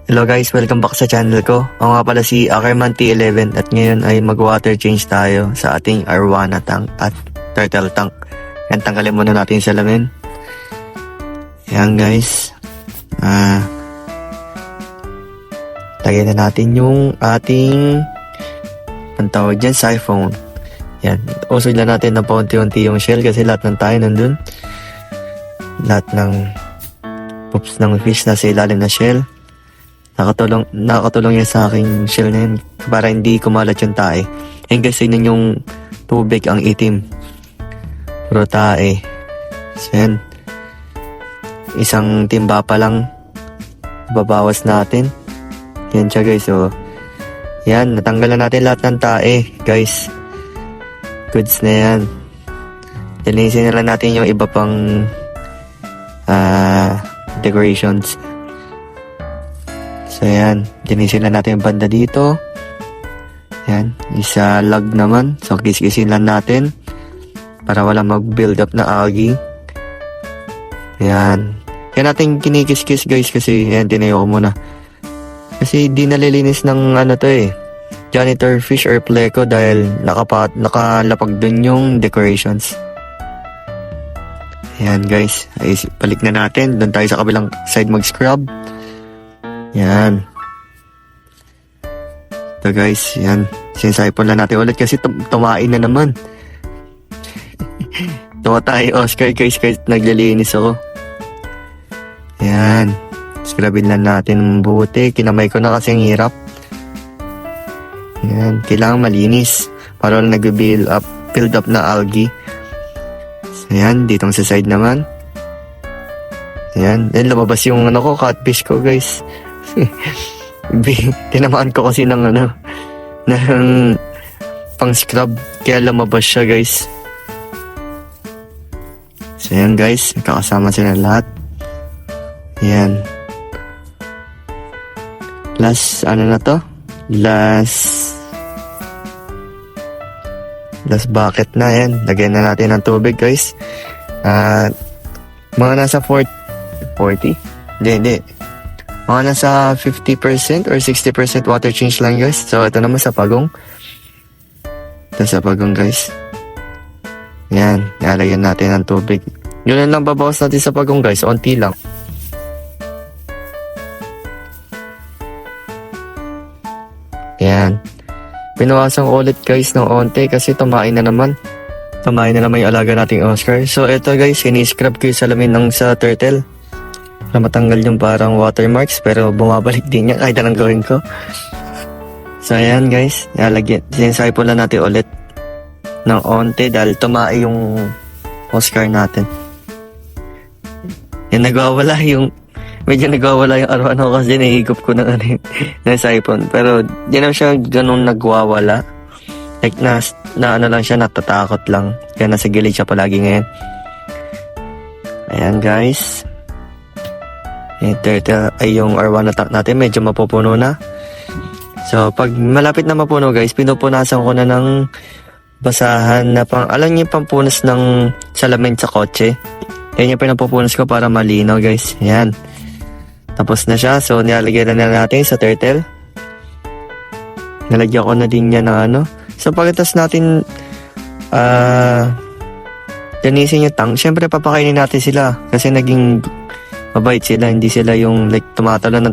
Hello guys, welcome back sa channel ko. Ako nga pala si Ackerman T11 at ngayon ay mag-water change tayo sa ating Arowana tank at turtle tank. Yan, tanggalin muna natin yung salamin. Yan guys. Lagyan na natin yung ating ang tawag dyan, siphon. Yan, usod na natin na paunti-unti yung shell kasi lahat ng tayo nandun. Lahat ng poops ng fish na sa ilalim na shell. Nakatulong yan sa aking shell na yun para hindi kumalat yung tae. Ayun guys, yun yung tubig ang itim. Puro tae. So yan. Isang timba pa lang babawas natin. Yan siya guys. So, yan. Natanggal na natin lahat ng tae guys. Goods na yan. Linisin na lang natin yung iba pang decorations. So yan, linisin lang natin yung banda dito. Yan, isa log naman. So kiskisin lang natin para wala mag-build up na algae. Yan. Yan natin kinikiskis guys kasi yan, tinayo ko muna. Kasi di nalilinis ng ano to janitor fish or pleco dahil nakalapag dun yung decorations. Yan guys, ay balik na natin. Doon tayo sa kabilang side mag-scrub. Yan. Ito guys, yan. Sinisipon lang natin ulit kasi tumain na naman. Tuwa tayo, Oscar guys, kahit naglilinis ako. Yan. Scrubin lang natin mabuti. Kinamay ko na kasi ang hirap. Yan. Kailangan malinis para wala nag-build up na algae. So yan, ditong sa side naman. Yan. Then lumabas yung catfish ko guys. Tinamaan ko kasi ng pang scrub kaya lumabas siya guys. So yan guys, kakasama sila lahat. Yan. Last bucket na yan. Lagyan na natin ng tubig guys. Mga nasa 40? Hindi. Mga nasa 50% or 60% water change lang guys. So ito naman sa pagong. Ito sa pagong guys. Yan, nalagyan natin ng tubig. Yun lang babawas natin sa pagong guys. Onti lang. Yan. Pinawasan ko ulit guys ng onti kasi tumain na naman. Tumain na naman yung alaga nating Oscar. So ito guys, ini-scrub ko yung salamin ng sa turtle. Para matanggal yung parang watermarks pero bumabalik din niya kahit anong gawin ko. So ayan guys, sinisipon lang natin ulit ng onte dahil tumae yung Oscar natin. Yan, medyo nagwawala yung arawan ko kasi nahigop ko ng sipon. Pero di na siya ganun nagwawala. Like na ano lang siya, natatakot lang. Kaya nasa gilid siya palagi ngayon. Ayan guys. Yung Arowana tank natin medyo mapupuno na. So pag malapit na mapuno guys, pinupunasan ko na ng basahan na alam niyo pampunas ng salamin sa kotse. Yan yung pinapupunas ko para malinaw guys. Yan. Tapos na siya. So nilalagyan na natin sa turtle. Nalagyan ko na din niya ng So pagkatapos natin linisin yung tank, syempre papakainin natin sila kasi naging mabait sila, hindi sila yung tumatalon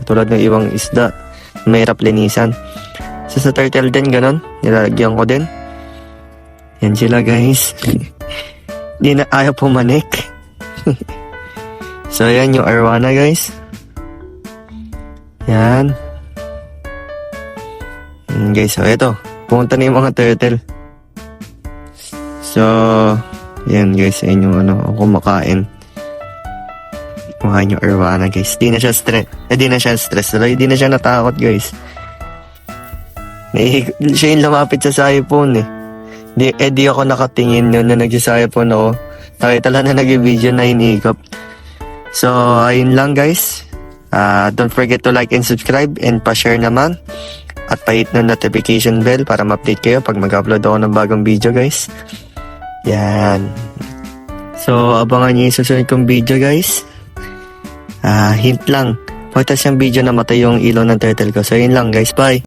tulad ng ibang isda, mahirap linisan. So sa turtle din ganon, nilalagyan ko din. Yan sila guys. Di na ayaw pumanik. So yan yung Arowana guys. Yan. Guys, so ito, pumunta na yung mga turtle. So yan guys, yan yung kumakain. Kumakain yung Arowana guys. Di na siya stress. Di na siya natakot guys. Siya yung lumapit sa siphon Di ako nakatingin na nag-siphon ako. Nakita lang na nag-video na hinihigop. So ayun lang guys. Don't forget to like and subscribe and pa-share naman. At pa-hit ng notification bell para ma-update kayo pag mag-upload ako ng bagong video guys. Yan. So abangan nyo yung susunod kong video guys. Hint lang, Pagtas yung video namatay yung ilaw ng turtle ko. So yun lang guys, bye!